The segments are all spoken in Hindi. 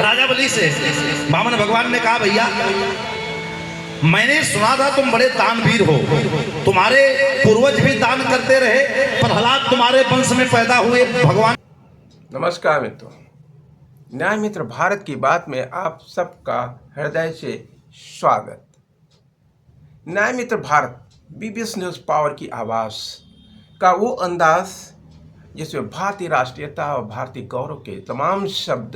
राजा बलि से वामन भगवान ने कहा, भैया मैंने सुना था तुम बड़े दानवीर हो, तुम्हारे पूर्वज भी दान करते रहे, प्रहलाद तुम्हारे वंश में पैदा हुए। भगवान नमस्कार मित्रों, न्याय मित्र भारत की बात में आप सबका हृदय से स्वागत। न्याय मित्र भारत बीबीएस न्यूज़ पावर की आवाज़ का वो अंदाज जिसमें भारतीय राष्ट्रीयता और भारतीय गौरव के तमाम शब्द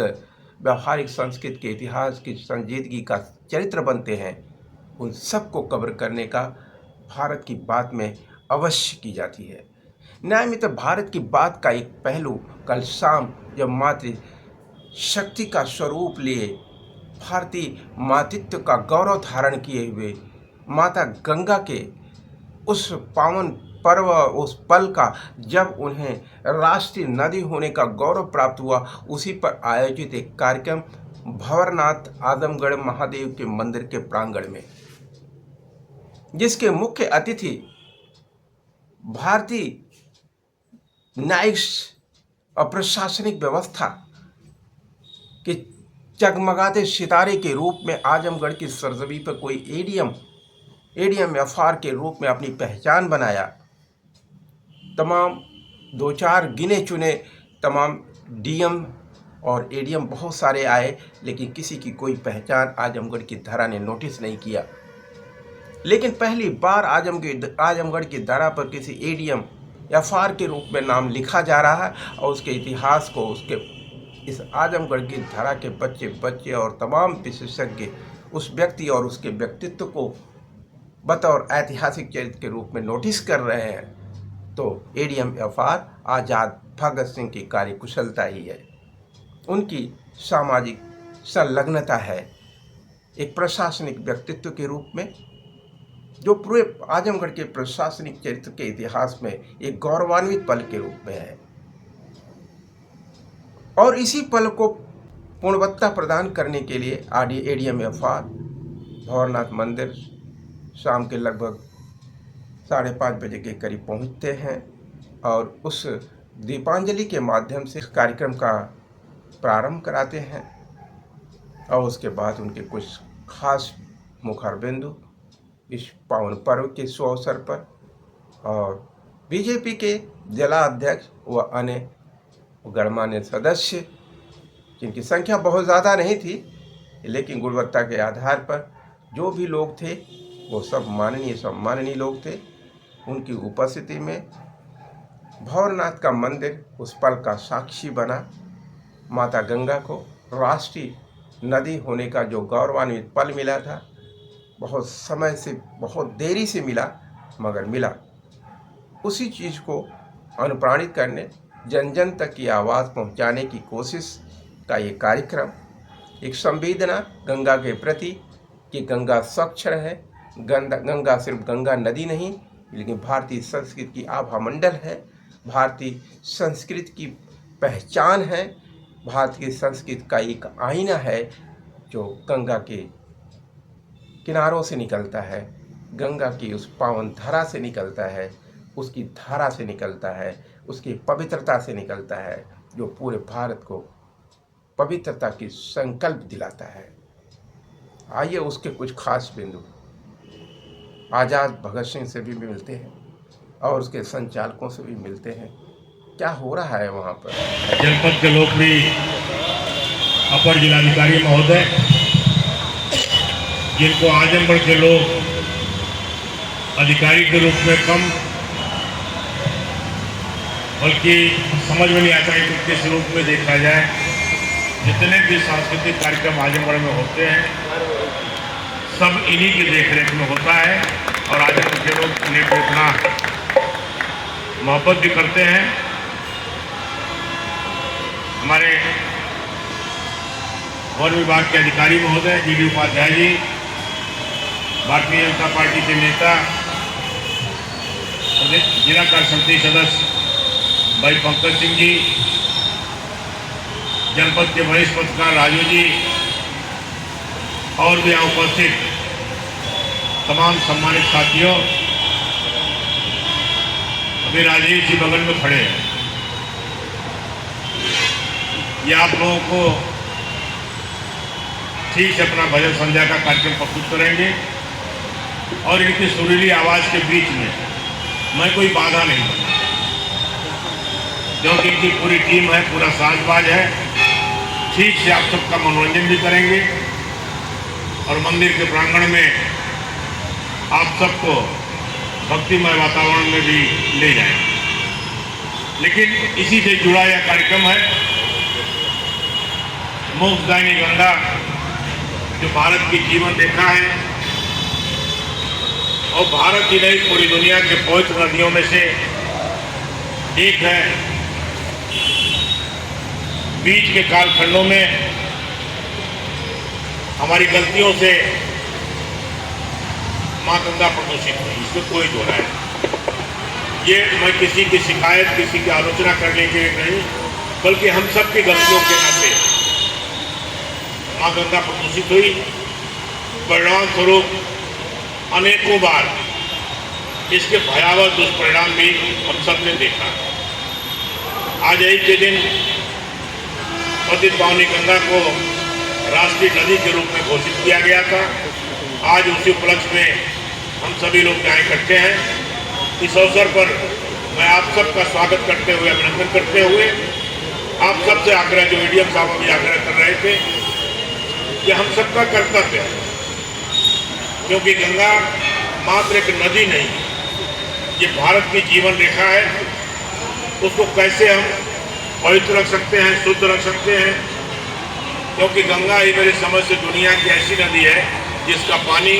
व्यवहारिक संस्कृत के इतिहास की संजीदगी का चरित्र बनते हैं, उन सबको कवर करने का भारत की बात में अवश्य की जाती है। न्याय मित्र भारत की बात का एक पहलू कल शाम जब मातृ शक्ति का स्वरूप लिए भारतीय मातृत्व का गौरव धारण किए हुए माता गंगा के उस पावन पर्व, उस पल का जब उन्हें राष्ट्रीय नदी होने का गौरव प्राप्त हुआ, उसी पर आयोजित एक कार्यक्रम भंवरनाथ आजमगढ़ महादेव के मंदिर के प्रांगण में, जिसके मुख्य अतिथि भारतीय न्यायिक और प्रशासनिक व्यवस्था के चगमगाते सितारे के रूप में आजमगढ़ की सरजमी पर कोई एडीएम एफआर के रूप में अपनी पहचान बनाया। तमाम दो चार गिने चुने तमाम डीएम और एडीएम बहुत सारे आए, लेकिन किसी की कोई पहचान आजमगढ़ की धरा ने नोटिस नहीं किया। लेकिन पहली बार आजमगढ़ की धरा पर किसी एडीएम एफआर के रूप में नाम लिखा जा रहा है और उसके इतिहास को, उसके इस आजमगढ़ की धरा के बच्चे और तमाम विशेषज्ञ उस व्यक्ति और उसके व्यक्तित्व को बतौर ऐतिहासिक चरित्र के रूप में नोटिस कर रहे हैं, तो एडीएम एफआर आज़ाद भगत सिंह की कार्यकुशलता ही है, उनकी सामाजिक संलग्नता है, एक प्रशासनिक व्यक्तित्व के रूप में जो पूरे आजमगढ़ के प्रशासनिक चरित्र के इतिहास में एक गौरवान्वित पल के रूप में है। और इसी पल को पूर्णवत्ता प्रदान करने के लिए एडीएम एफआर भंवरनाथ मंदिर शाम के लगभग 5:30 बजे के करीब पहुंचते हैं और उस दीपांजलि के माध्यम से कार्यक्रम का प्रारंभ कराते हैं और उसके बाद उनके कुछ खास मुखारबिंदु इस पावन पर्व के शुभ अवसर पर और बीजेपी के जिला अध्यक्ष व अन्य गणमान्य सदस्य, जिनकी संख्या बहुत ज़्यादा नहीं थी, लेकिन गुणवत्ता के आधार पर जो भी लोग थे वो सब सम्माननीय लोग थे, उनकी उपस्थिति में भंवरनाथ का मंदिर उस पल का साक्षी बना। माता गंगा को राष्ट्रीय नदी होने का जो गौरवान्वित पल मिला था, बहुत समय से, बहुत देरी से मिला, मगर मिला। उसी चीज़ को अनुप्राणित करने, जन जन तक की आवाज़ पहुंचाने की कोशिश का ये कार्यक्रम, एक संवेदना गंगा के प्रति कि गंगा स्वच्छ रहे। गंगा सिर्फ गंगा नदी नहीं, लेकिन भारतीय संस्कृति की आभा मंडल है, भारतीय संस्कृति की पहचान है, भारतीय संस्कृति का एक आईना है जो गंगा के किनारों से निकलता है, गंगा की उस पावन धारा से निकलता है, उसकी धारा से निकलता है, उसकी पवित्रता से निकलता है, जो पूरे भारत को पवित्रता की संकल्प दिलाता है। आइए उसके कुछ खास बिंदु आज़ाद भगत सिंह से भी मिलते हैं और उसके संचालकों से भी मिलते हैं। क्या हो रहा है वहाँ पर? जनपद के लोकप्रिय अपर जिलाधिकारी महोदय, जिनको आजमगढ़ के लोग अधिकारी के रूप में कम, बल्कि समझ में नहीं आता है कि किस रूप में देखा जाए। जितने भी सांस्कृतिक कार्यक्रम आजमगढ़ में होते हैं, सब इन्हीं की देखरेख में होता है और आजमगढ़ के लोग इन्हें को इतना मोहब्बत भी करते हैं। हमारे वन विभाग के अधिकारी महोदय जीडी उपाध्याय जी, भारतीय जनता पार्टी के नेता जिला कार्यसमिति सदस्य भाई पंकज सिंह जी, जनपद के वरिष्ठ पत्रकार राजू जी और भी यहाँ उपस्थित तमाम सम्मानित साथियों, अभी राजेश जी बगल में खड़े हैं। ये आप लोगों को ठीक से अपना भजन संध्या का कार्यक्रम प्रस्तुत करेंगे और इनकी सुरीली आवाज़ के बीच में मैं कोई बाधा नहीं बनूँ, क्योंकि इनकी पूरी टीम है, पूरा साजबाज है। ठीक से आप सबका मनोरंजन भी करेंगे और मंदिर के प्रांगण में आप सबको भक्तिमय वातावरण में भी ले जाएंगे। लेकिन इसी से जुड़ा यह कार्यक्रम है मोक्षदायिनी गंगा, जो भारत की जीवन रेखा है और भारत की नहीं पूरी दुनिया के पवित्र नदियों में से एक है। बीच के कालखंडों में हमारी गलतियों से माँ गंगा प्रदूषित हुई, इसमें कोई दो राय नहीं। ये मैं किसी की शिकायत, किसी की आलोचना करने के लिए नहीं, बल्कि हम सब की गलतियों के नाते माँ गंगा प्रदूषित हुई। परिणाम स्वरूप अनेकों बार इसके भयावह दुष्परिणाम भी हम सब ने देखा। आज एक के दिन पतित पावनी गंगा को राष्ट्रीय नदी के रूप में घोषित किया गया था। आज उसी उपलक्ष्य में हम सभी लोग यहाँ इकट्ठे हैं। इस अवसर पर मैं आप सबका स्वागत करते हुए, अभिनंदन करते हुए आप सबसे आग्रह, जो एडीएम साहब भी आग्रह कर रहे थे, कि हम सबका कर्तव्य है, क्योंकि गंगा मात्र एक नदी नहीं, ये भारत की जीवन रेखा है। उसको कैसे हम पवित्र रख सकते हैं, शुद्ध रख सकते हैं, क्योंकि गंगा ही मेरी समझ से दुनिया की ऐसी नदी है जिसका पानी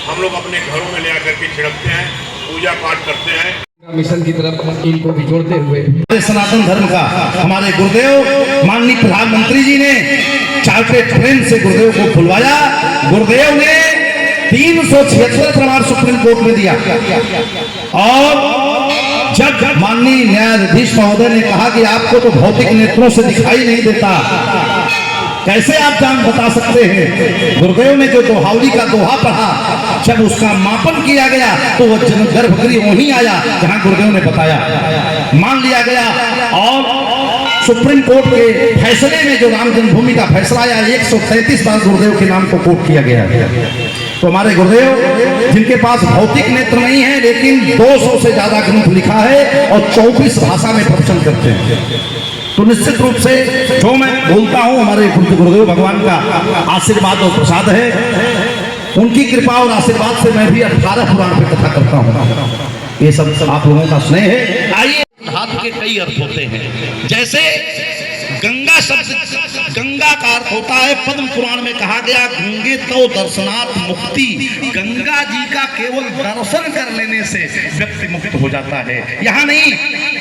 हम लोग अपने घरों में ले आकर के छिड़कते हैं, पूजा पाठ करते हैं। मिशन की तरफ इनको भी जोड़ते हुए सनातन धर्म का हमारे गुरुदेव माननीय प्रधानमंत्री जी ने चार्टर्ड ट्रेन से गुरुदेव को खुलवाया। गुरुदेव ने 376 प्रमाण सुप्रीम कोर्ट में दिया और जब माननीय न्यायाधीश महोदय ने कहा कि आपको तो भौतिक नेत्रों से दिखाई नहीं देता, कैसे आप जान बता सकते हैं? गुरुदेव ने जो दोहावली का दोहा पढ़ा, जब उसका मापन किया गया तो वो गर्भगृह वहीं आया जहां गुरुदेव ने बताया, मान लिया गया। और सुप्रीम कोर्ट के फैसले में जो राम जन्मभूमि का फैसला आया, 133 बार गुरुदेव के नाम को कोट किया गया। तो हमारे गुरुदेव, जिनके पास भौतिक नेत्र नहीं है लेकिन 200 से ज्यादा ग्रंथ लिखा है और 24 भाषा में प्रवचन करते हैं, तो निश्चित रूप से जो मैं बोलता हूं हमारे गुरुदेव भगवान का आशीर्वाद और प्रसाद है। उनकी कृपा और आशीर्वाद से मैं भी 18 पुराण पे कथा करता हूं। ये सब आप लोगों का स्नेह है। आइए, हाथ के कई अर्थ होते हैं। जैसे गंगा शब्द, गंगा का अर्थ होता है, पद्म पुराण में कहा गया, गंगे तो दर्शनात् मुक्ति। गंगा जी का केवल दर्शन कर लेने से व्यक्ति मुक्त हो जाता है। यहाँ नहीं,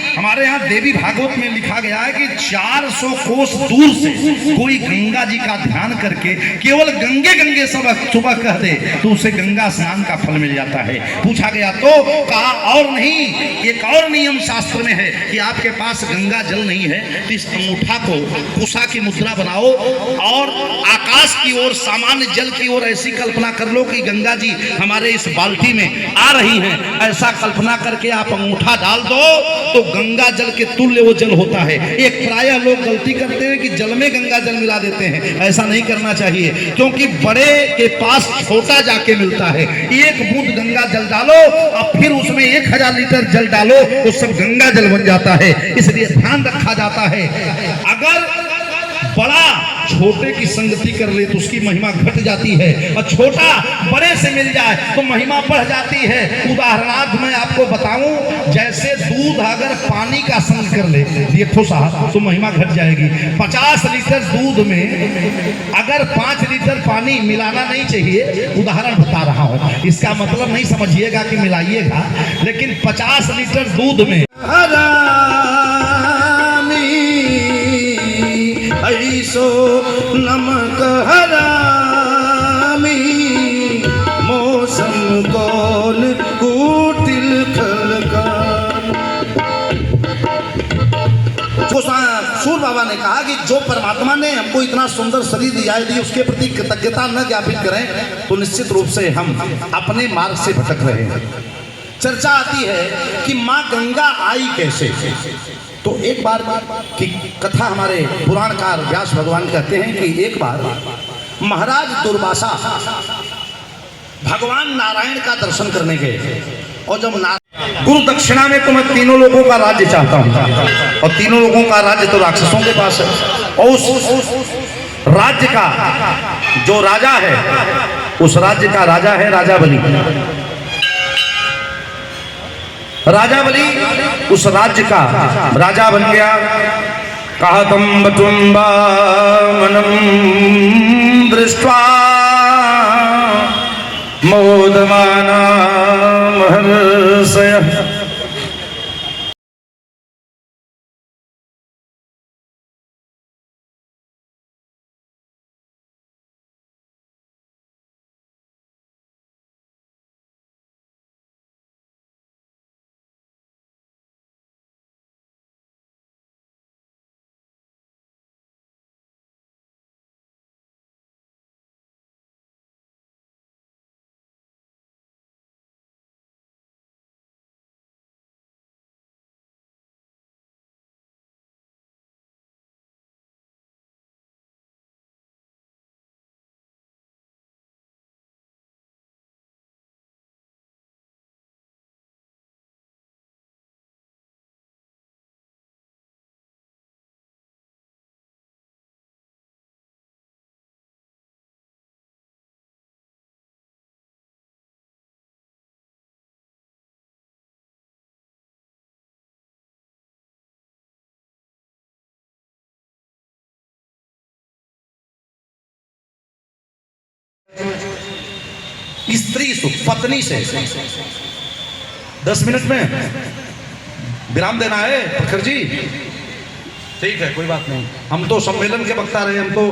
हमारे यहाँ देवी भागवत में लिखा गया है कि 400 कोस दूर से कोई गंगा जी का ध्यान करके केवल गंगे गंगे सुबह कह दे तो उसे गंगा स्नान का फल मिल जाता है। पूछा गया तो कहा और नहीं, एक और नियम शास्त्र में है कि आपके पास गंगा जल नहीं है तो इस अंगूठा को कुशा की मुद्रा बनाओ और आकाश की ओर, सामान्य जल की ओर ऐसी कल्पना कर लो कि गंगा जी हमारे इस बाल्टी में आ रही हैं। ऐसा कल्पना करके आप अंगूठा डाल दो तो गंगा जल के तुल्य वो जल होता है। एक प्रायः लोग गलती करते हैं कि जल में गंगा जल मिला देते हैं, ऐसा नहीं करना चाहिए, क्योंकि बड़े के पास छोटा जाके मिलता है। एक बूंद गंगा जल डालो और फिर उसमें 1000 लीटर जल डालो तो सब गंगा जल बन जाता है। इसलिए ध्यान रखा जाता है, अगर बड़ा छोटे की संगति कर ले तो उसकी महिमा घट जाती है और छोटा बड़े से मिल जाए तो महिमा बढ़ जाती है। उदाहरणार्थ मैं आपको बताऊं, जैसे दूध अगर पानी का संग कर ले देखो साहब तो महिमा घट जाएगी। 50 लीटर दूध में अगर 5 लीटर पानी मिलाना नहीं चाहिए, उदाहरण बता रहा हूं, इसका मतलब नहीं समझिएगा कि मिलाइएगा, लेकिन 50 लीटर दूध में ऐसो नमक हरामी मौसम कौन कुटिल खलका। सूर बाबा ने कहा कि जो परमात्मा ने हमको इतना सुंदर शरीर दिया है, उसके प्रति कृतज्ञता न ज्ञापित करें तो निश्चित रूप से हम अपने मार्ग से भटक रहे हैं। चर्चा आती है कि माँ गंगा आई कैसे। तो एक बार की कथा हमारे पुराणकार व्यास भगवान कहते हैं कि एक बार महाराज दुर्वासा भगवान नारायण का दर्शन करने गए और जब गुरु दक्षिणा में तो मैं तीनों लोगों का राज्य चाहता हूं और तीनों लोगों का राज्य तो राक्षसों के पास है और उस राज्य का जो राजा है उस राज्य का राजा है राजा बलि। राजा बलि उस राज्य का राजा बन गया। कहा तम बटुम्बा मनम दृष्ट्वा मोदमाना महर्षय। स्त्री सुख पत्नी से 10 मिनट में विराम देना है प्रखर जी। ठीक है कोई बात नहीं, हम तो सम्मेलन के वक्ता रहे, हम तो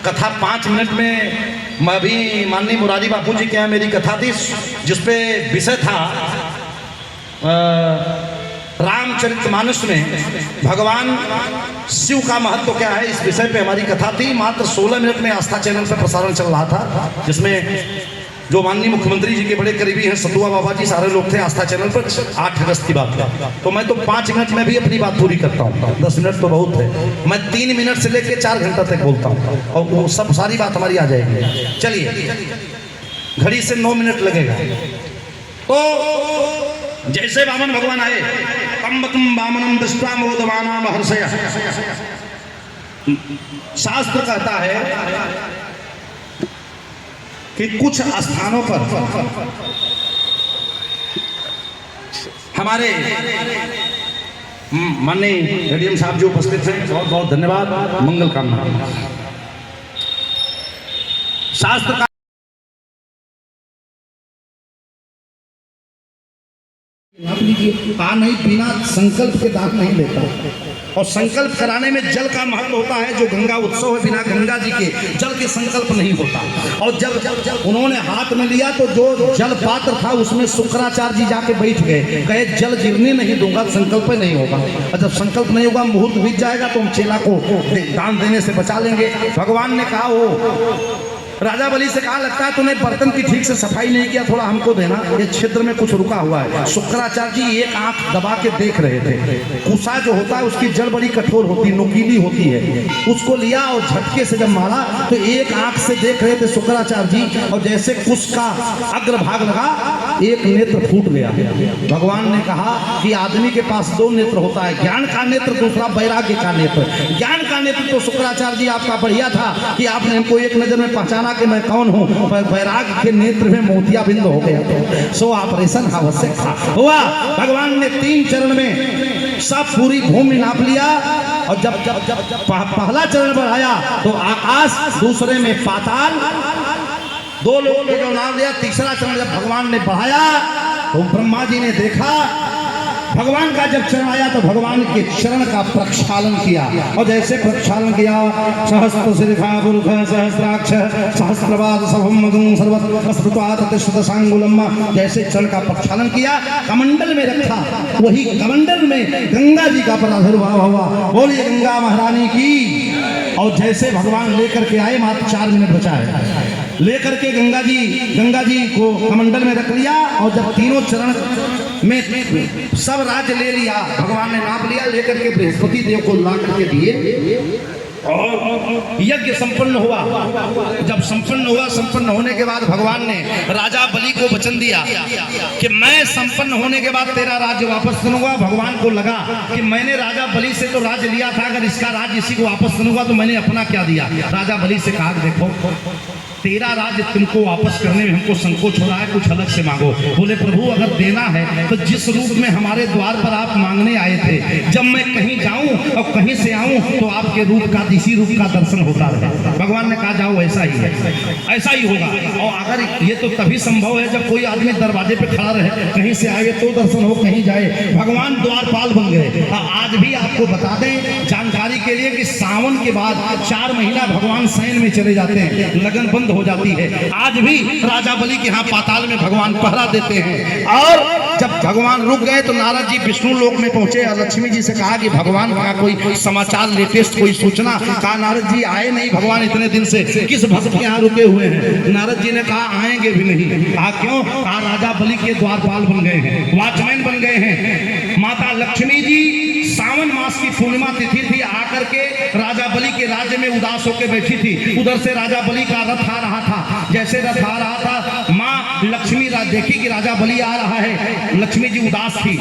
कथा 5 मिनट में। मैं भी माननीय मुरारी बापू जी के यहाँ मेरी कथा थी जिसपे विषय था रामचरितमानस में भगवान शिव का महत्व क्या है। इस विषय पे हमारी कथा थी। मात्र 16 मिनट में आस्था चैनल पर प्रसारण चल रहा था जिसमें जो माननीय मुख्यमंत्री जी के बड़े करीबी हैं सतुआ बाबा जी सारे लोग थे आस्था चैनल पर। 8 अगस्त की बात है तो मैं तो 5 मिनट में भी अपनी बात पूरी करता हूँ। 10 मिनट तो बहुत है, मैं 3 मिनट से लेकर 4 घंटा तक बोलता हूँ और वो सब सारी बात हमारी आ जाएगी। चलिए घड़ी से 9 मिनट लगेगा। तो जैसे वामन भगवान आए तम तुम वामनम दृष्टा मोदमाना महर्षय। शास्त्र कहता है कि कुछ स्थानों पर हमारे माननीय एडीएम साहब जो उपस्थित हैं बहुत बहुत धन्यवाद, मंगल कामना। शास्त्र का नहीं बिना संकल्प के दान नहीं लेता और संकल्प कराने में जल का महत्व होता है। जो गंगा उत्सव है बिना गंगा जी के जल के संकल्प नहीं होता। और जब उन्होंने हाथ में लिया तो जो जल पात्र था उसमें शुक्राचार्य जी जाके बैठ गए, कहे जल गिरने नहीं दूंगा, संकल्प नहीं होगा। और जब संकल्प नहीं होगा मुहूर्त बीत जाएगा तो हम चेला को दान देने से बचा लेंगे। भगवान ने कहा वो राजा बलि से कहा लगता है तूने बर्तन की ठीक से सफाई नहीं किया, थोड़ा हमको देना, ये छिद्र में कुछ रुका हुआ है। शुक्राचार्य जी एक आंख दबा के देख रहे थे। कुसा जो होता है उसकी जड़ बड़ी कठोर होती है, नुकीली होती है। उसको लिया और झटके से जब मारा तो एक आंख से देख रहे थे शुक्राचार्य जी और जैसे कुश का अग्रभाग लगा एक नेत्र फूट गया। भगवान ने कहा कि आदमी के पास 2 नेत्र होता है, ज्ञान का नेत्र, दूसरा वैराग्य का नेत्र। ज्ञान का नेत्र तो शुक्राचार्य जी आपका बढ़िया था कि आपने हमको एक नजर में पहचाना कि मैं कौन हूँ। वैराग्य के नेत्र में मोतिया बिंद हो गया। सो ऑपरेशन आवश्यक था हुआ। भगवान ने 3 चरण में सब पूरी भूमि नाप लिया और जब जब जब पहला चरण बढ़ाया तो आकाश, दूसरे में पाताल, 2 लोगों ने जो नाम लिया। तीसरा चरण जब भगवान ने बढ़ाया तो ब्रह्मा जी ने देखा भगवान का जब चरण आया तो भगवान के चरण का प्रक्षालन किया और जैसे प्रक्षालन किया सहस्त्र शिखा पुरुष सहस्राक्ष सहस्रपाद सभम मधुम सर्वस्वतः सांगुलम, जैसे चरण का प्रक्षालन किया कमंडल में रखा, वही कमंडल में गंगा जी का प्रादुर्भाव हुआ। बोलिए गंगा महारानी की। और जैसे भगवान लेकर के आए, मात्र 4 मिनट बचा है, लेकर के गंगा जी को कमंडल में रख लिया और जब तीनों चरण में सब राज्य ले लिया, भगवान ने नाप लिया, लेकर के बृहस्पति देव को ला करके दिए और यज्ञ संपन्न हुआ। जब संपन्न हुआ, संपन्न होने के बाद भगवान ने राजा बलि को वचन दिया कि मैं संपन्न होने के बाद तेरा राज्य वापस करूंगा। भगवान को लगा कि मैंने राजा बलि से तो राज्य लिया था, अगर इसका राज्य इसी को वापस करूंगा तो मैंने अपना क्या दिया। राजा बलि से कहा देखो तेरा राज्य तुमको वापस करने में हमको संकोच हो रहा है, कुछ अलग से मांगो। बोले प्रभु अगर देना है तो जिस रूप में हमारे द्वार पर आप मांगने आए थे, जब मैं कहीं जाऊं और कहीं से आऊं तो आपके रूप का, इसी रूप का दर्शन होता रहे। भगवान ने कहा जाओ ऐसा ही है, ऐसा ही होगा। और अगर ये तो तभी संभव है जब कोई आदमी दरवाजे पे खड़ा रहे, कहीं से आए तो दर्शन हो, कहीं जाए। भगवान द्वारपाल बन गए। आज भी आपको बता दें जानकारी के लिए कि सावन के बाद 4 महीना भगवान शयन में चले जाते हैं, लगन बंद हो जाती है। आज भी राजा बलि के यहाँ पाताल में भगवान पहरा देते हैं। और जब भगवान रुक गए तो नारद जी विष्णु लोक में पहुंचे और लक्ष्मी जी से कहा कि भगवान का कोई समाचार, लेटेस्ट कोई सूचना। कहा नारद जी आए नहीं भगवान इतने दिन से, किस भक्त के यहाँ रुके हुए हैं। नारद जी ने कहा आएंगे भी नहीं। कहा क्यों? कहा राजा बलि के द्वारपाल बन गए हैं, वॉचमैन बन गए हैं। माता लक्ष्मी जी सावन मास की पूर्णिमा तिथि थी, आकर के राजा बलि के राज्य में उदास होकर बैठी थी। उधर से राजा बलि का रथ आ रहा था। जैसे रथ आ रहा था, माँ लक्ष्मी देखी कि राजा बलि आ रहा है। लक्ष्मी जी उदास थी।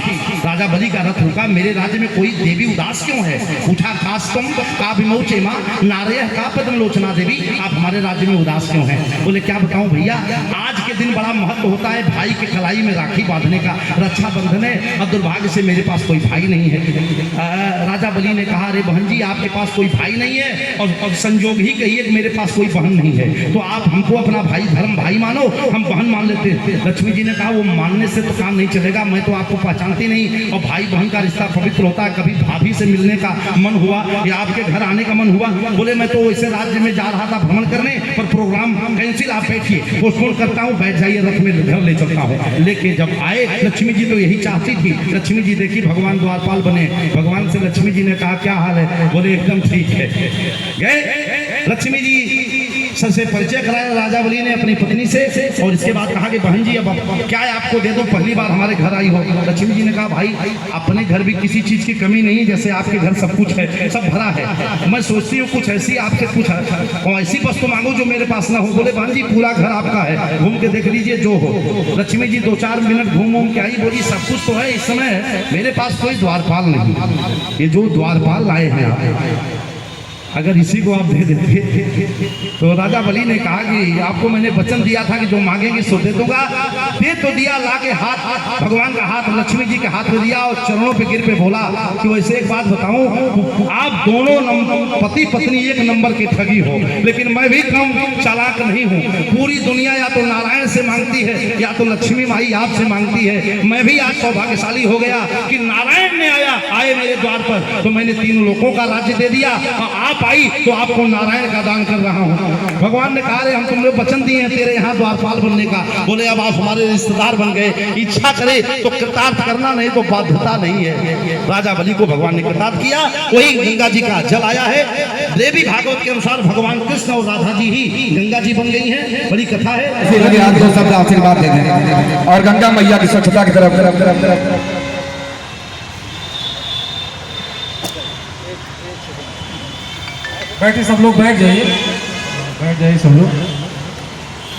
राजा बलि का रथ रुका, मेरे राज्य में कोई देवी उदास क्यों है? उठा खास तुम का विमोचे माँ नारय का पद्म लोचना देवी, आप हमारे राज्य में उदास क्यों हैं? बोले क्या बताऊं भैया, आज के दिन बड़ा महत्व होता है भाई के कलाई में राखी बांधने का, रक्षाबंधन है। और दुर्भाग्य से मेरे पास कोई भाई नहीं है। राजा बलि ने कहा अरे बहन जी आपके पास कोई भाई नहीं है और संजोग ही कहिए कि मेरे पास कोई बहन नहीं है, तो आप हमको अपना भाई, धर्म भाई मानो, हम बहन मान लेते हैं। लक्ष्मी जी ने कहा वो मानने से तो काम नहीं चलेगा, मैं तो आपको पहचानती नहीं, और भाई बहन का रिश्ता पवित्र होता है। कभी भाभी से मिलने का मन हुआ या आपके घर आने का मन हुआ? बोले मैं तो वैसे राज्य में जा रहा था भ्रमण करने, पर प्रोग्राम कैंसिल, आप बैठिए, पोस्टपोन करता हूँ, बैठ जाइए, रथ में घर ले चलता हूँ। लेके जब आए, लक्ष्मी जी तो यही चाहती थी। लक्ष्मी जी देखी भगवान द्वारपाल बने। भगवान से लक्ष्मी जी ने कहा क्या हाल है? बोले एकदम ठीक है। गए लक्ष्मी जी सबसे परिचय कराया राजा बलि ने अपनी पत्नी से, और इसके बाद कहा कि बहन जी अब क्या है आपको दे दो, पहली बार हमारे घर आई हो। लक्ष्मी जी ने कहा भाई अपने घर भी किसी चीज की कमी नहीं, जैसे आपके घर सब कुछ है, सब भरा है। मैं सोचती हूँ कुछ ऐसी आपसे कुछ ऐसी वस्तु मांगो जो मेरे पास ना हो। बोले बहन जी पूरा घर आपका है, घूम के देख लीजिए जो हो। लक्ष्मी जी 2-4 मिनट घूम के आई, बोली सब कुछ तो है, इस समय मेरे पास कोई द्वारपाल नहीं। ये जो द्वारपाल लाए हैं अगर इसी को आप दे देते। तो राजा बलि ने कहा कि आपको मैंने वचन दिया था कि जो मांगेंगे सो दे दूंगा। दे तो दिया, ला के हाथ भगवान का हाथ लक्ष्मी जी के हाथ में दिया और चरणों पे गिर पे बोला कि वैसे एक बात बताऊं, आप दोनों पति पत्नी एक नंबर के ठगी हो, लेकिन मैं भी कम चालाक नहीं हूँ। पूरी दुनिया या तो नारायण से मांगती है या तो लक्ष्मी माई आपसे मांगती है। मैं भी आज सौभाग्यशाली हो गया कि नारायण ने आए मेरे द्वार पर, तो मैंने 3 लोगों का राज्य दे दिया, और आप आई तो आपको नारायण का दान कर रहा हूँ। भगवान ने कहा रे हम तुमने वचन दिए हैं तेरे यहाँ द्वारपाल बनने का। बोले अब आप हमारे रिश्तेदार बन गए, इच्छा करे तो कृतार्थ करना, नहीं तो बाध्यता नहीं है। राजा बलि को भगवान ने कृतार्थ किया। वही गंगा जी का जल आया है। देवी भागवत के अनुसार भगवान कृष्ण और राधा जी ही गंगा जी बन गई हैं। बड़ी कथा है। शब्द आशीर्वाद दे दें और गंगा मैया की स्वच्छता की तरफ बैठे सब लोग, बैठ जाइए सब लोग।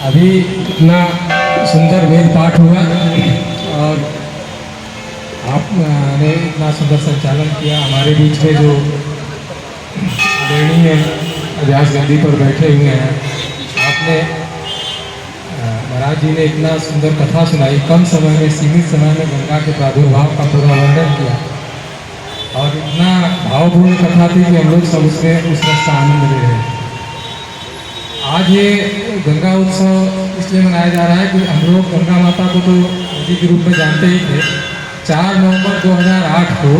अभी इतना सुंदर वेद पाठ हुआ और आपने इतना सुंदर संचालन किया। हमारे बीच में जो आदरणीय अभ्यास गद्दी पर बैठे हुए हैं, आपने महाराज जी ने इतना सुंदर कथा सुनाई, कम समय में, सीमित समय में गंगा के प्रादुर्भाव का पूरा वर्णन किया, और इतना भावपूर्ण कथा थी कि हम लोग सब उसमें उस रस का आनंद ले रहे हैं। आज ये गंगा उत्सव इसलिए मनाया जा रहा है कि हम लोग गंगा माता को तो नदी के रूप में जानते ही थे। 4 नवंबर 2008 को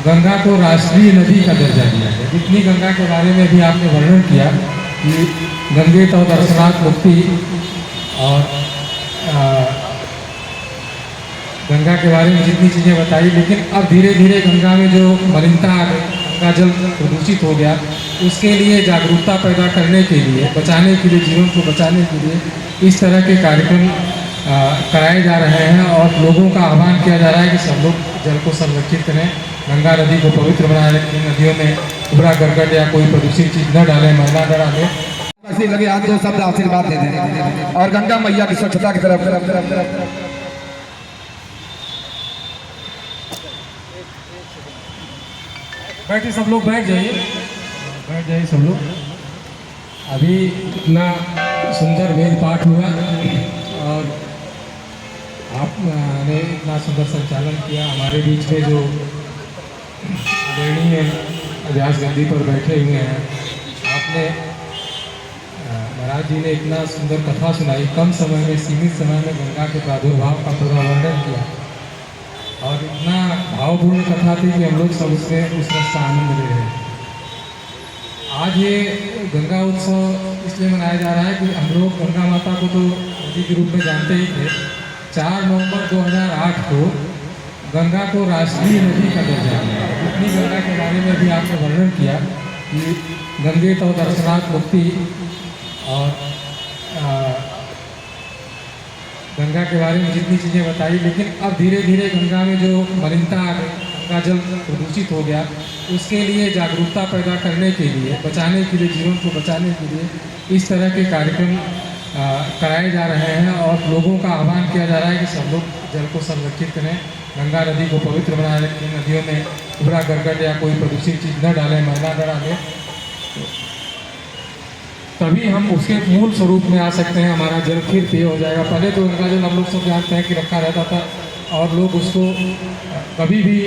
गंगा को राष्ट्रीय नदी का दर्जा दिया गया। जितनी गंगा के बारे में भी आपने वर्णन किया कि गंगे तो दर्शनार्थ मुक्ति, और गंगा के बारे में जितनी चीज़ें बताई, लेकिन अब धीरे धीरे गंगा में जो मलिनता आ गई, गंगा जल प्रदूषित हो गया, उसके लिए जागरूकता पैदा करने के लिए, बचाने के लिए, जीवन को बचाने के लिए इस तरह के कार्यक्रम कराए जा रहे हैं, और लोगों का आह्वान किया जा रहा है कि सब लोग जल को संरक्षित करें, गंगा नदी को पवित्र बनाए रखें, नदियों में उबरा करकट या कोई प्रदूषित चीज न डालें, मैला न डालें। ऐसे लगे आज दो शब्द आशीर्वाद दे दें और गंगा मैया की स्वच्छता की तरफ बैठे सब लोग, बैठ जाइए, बैठ जाइए सब लोग। अभी इतना सुंदर वेद पाठ हुआ और आपने इतना सुंदर संचालन किया। हमारे बीच में जो आदरणीय अभ्यास गद्दी पर बैठे हुए हैं, आपने महाराज जी ने इतना सुंदर कथा सुनाई, कम समय में, सीमित समय में गंगा के प्रादुर्भाव का पूरा वर्णन किया और इतना भावपूर्ण कथा थी कि हम लोग सब उसमें उस रस का आनंद ले रहे हैं। आज ये गंगा उत्सव इसलिए मनाया जा रहा है कि हम लोग गंगा माता को तो नदी के रूप में जानते ही थे। 4 नवंबर 2008 को गंगा को राष्ट्रीय नदी का दर्जा मिला। इतनी गंगा के बारे में भी आपने वर्णन किया कि गंगे तो दर्शनार्थ मुक्ति और गंगा के बारे में जितनी चीज़ें बताई, लेकिन अब धीरे धीरे गंगा में जो मलिनता आ गई, गंगा जल प्रदूषित हो गया, उसके लिए जागरूकता पैदा करने के लिए, बचाने के लिए, जीवन को बचाने के लिए इस तरह के कार्यक्रम कराए जा रहे हैं और लोगों का आह्वान किया जा रहा है कि सब लोग जल को संरक्षित करें, गंगा नदी को पवित्र बनाए रखें, नदियों में उबरा करकट या कोई प्रदूषित चीज़ न डालें, मैला न डालें, तभी हम उसके मूल स्वरूप में आ सकते हैं। हमारा जल फिर पेय हो जाएगा। पहले तो गंगा जल हम लोग सब जानते हैं कि रखा रहता था और लोग उसको कभी भी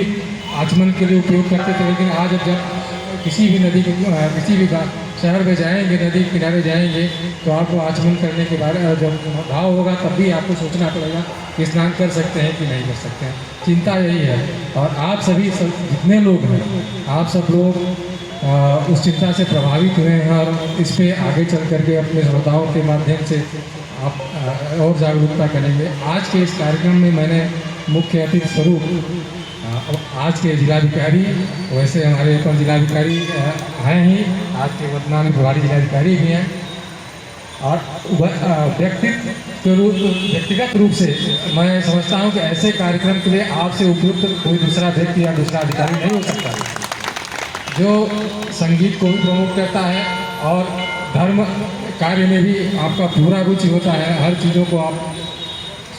आचमन के लिए उपयोग करते थे, लेकिन आज जब किसी भी नदी किसी भी शहर में जाएंगे, नदी के किनारे जाएंगे, तो आपको आचमन करने के बारे में जब भाव होगा तब भी आपको सोचना पड़ेगा कि स्नान कर सकते हैं कि नहीं कर सकते हैं। चिंता यही है और आप सभी जितने लोग हैं, आप सब लोग उस चिंता से प्रभावित हुए हैं और इस पे आगे चल करके अपने श्रोताओं के माध्यम से आप और जागरूकता करेंगे। आज के इस कार्यक्रम में मैंने मुख्य अतिथि स्वरूप आज के जिलाधिकारी, वैसे हमारे पर जिलाधिकारी हैं ही, आज के वर्तमान प्रभारी जिलाधिकारी भी हैं और व्यक्तिगत रूप से मैं समझता हूं कि ऐसे कार्यक्रम के लिए आपसे उपयुक्त कोई दूसरा व्यक्ति या दूसरा अधिकारी नहीं हो सकता, जो संगीत को भी प्रमोट करता है और धर्म कार्य में भी आपका पूरा रुचि होता है। हर चीज़ों को आप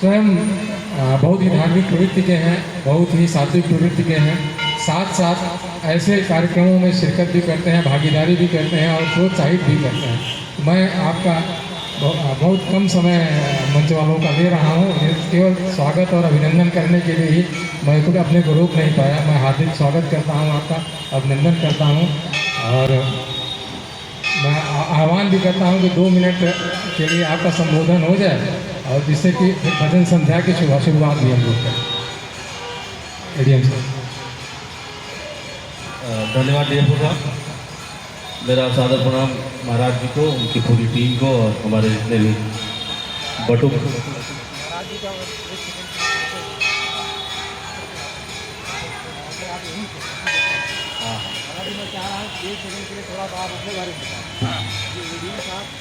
स्वयं बहुत ही धार्मिक प्रवृत्ति के हैं, बहुत ही सात्विक प्रवृत्ति के हैं, साथ साथ ऐसे कार्यक्रमों में शिरकत भी करते हैं, भागीदारी भी करते हैं और प्रोत्साहित भी करते हैं। मैं आपका बहुत कम समय मंच वालों का ले रहा हूँ, केवल स्वागत और अभिनंदन करने के लिए ही मैं खुद अपने को रोक नहीं पाया। मैं हार्दिक स्वागत करता हूँ आपका, अभिनंदन करता हूँ और मैं आह्वान भी करता हूँ कि 2 मिनट के लिए आपका संबोधन हो जाए और जिससे कि भजन संध्या की शुरुआत भी हम लोग करें। एडीएम साहब। धन्यवाद डीएफओ साहब। मेरा सादर प्रणाम महाराज जी को, उनकी पूरी टीम को और हमारे जितने भी बटुक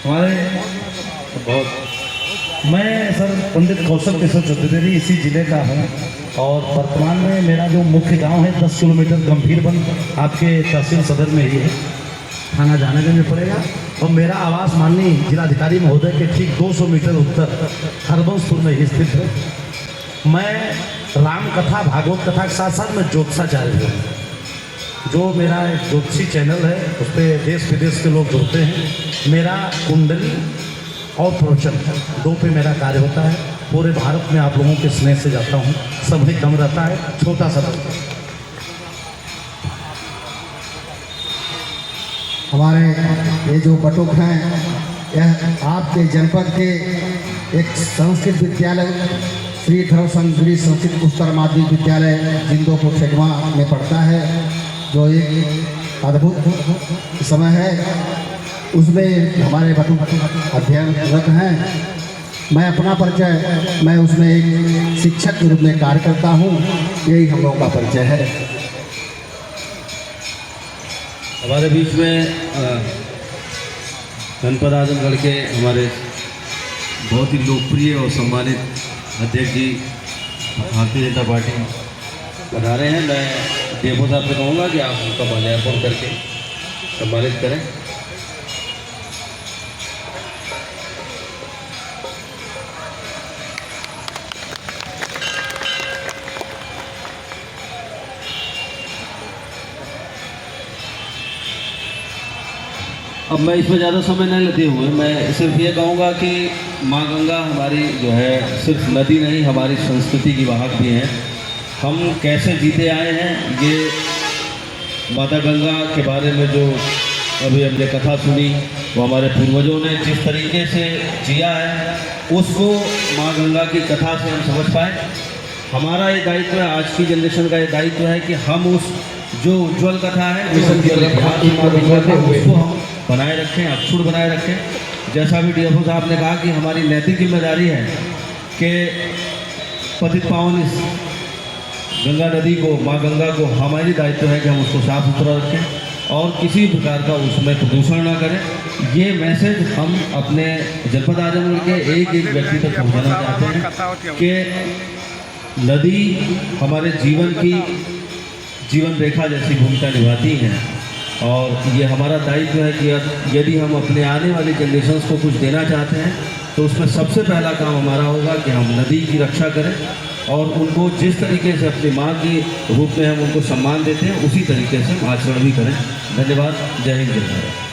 हमारे बहुत, मैं सर पंडित कौशल किशोर चौधरी इसी ज़िले का हूँ और वर्तमान में मेरा जो मुख्य गांव है 10 किलोमीटर गंभीरवन आपके तहसील सदर में ही है, थाना जानागंज में पड़ेगा और मेरा आवास माननीय जिलाधिकारी महोदय के ठीक 200 मीटर उत्तर हरबंसपुर में ही स्थित है। मैं राम कथा, भागवत कथा के साथ साथ मैं ज्योतिषाचार्य हूँ। जो मेरा एक ज्योतिषी चैनल है उस पर देश विदेश के लोग जुड़ते हैं। मेरा कुंडली और प्रवचन 2 पे मेरा कार्य होता है। पूरे भारत में आप लोगों के स्नेह से जाता हूँ, समय कम रहता है, छोटा सा रहता है। हमारे ये जो बटुक हैं, यह आपके जनपद के एक संस्कृत विद्यालय श्री धर्म संगरी संस्कृत उच्चतर माध्यमिक विद्यालय जिंदोपुर खेडवा में पढ़ता है, जो एक अद्भुत समय है। उसमें हमारे बटुक अध्ययनरत हैं। मैं अपना परिचय, मैं उसमें एक शिक्षक के रूप में कार्य करता हूँ, यही हम लोगों का परिचय है। हमारे बीच में जनपद आजमगढ़ के हमारे बहुत ही लोकप्रिय और सम्मानित अध्यक्ष जी भारतीय जनता पार्टी पधारे हैं। मैं डीएफओ साहब से कहूँगा कि आप उनका माल्यार्पण करके सम्मानित करें। अब मैं इसमें ज़्यादा समय नहीं लेते हुए मैं सिर्फ ये कहूँगा कि माँ गंगा हमारी जो है सिर्फ नदी नहीं, हमारी संस्कृति की वाहक भी हैं। हम कैसे जीते आए हैं, ये माता गंगा के बारे में जो अभी हमने कथा सुनी, वो हमारे पूर्वजों ने जिस तरीके से जिया है उसको माँ गंगा की कथा से हम समझ पाए। हमारा ये दायित्व है, आज की जनरेशन का ये दायित्व है कि हम उस जो उज्ज्वल कथा है उसको हम बनाए रखें, अक्षुण बनाए रखें। जैसा भी डीएफओ साहब ने कहा कि हमारी नैतिक जिम्मेदारी है कि पतित पावन इस गंगा नदी को, माँ गंगा को हमारी दायित्व है कि हम उसको साफ सुथरा रखें और किसी प्रकार का उसमें प्रदूषण ना करें। ये मैसेज हम अपने जनपद आजमगढ़ के एक एक व्यक्ति तक पहुँचाना चाहते हैं कि नदी हमारे जीवन की जीवन रेखा जैसी भूमिका निभाती हैं और ये हमारा दायित्व है कि यदि हम अपने आने वाली जनरेशन्स को कुछ देना चाहते हैं तो उसमें सबसे पहला काम हमारा होगा कि हम नदी की रक्षा करें और उनको जिस तरीके से अपनी माँ के रूप में हम उनको सम्मान देते हैं उसी तरीके से हम आचरण भी करें। धन्यवाद। जय हिंद, जय भारत।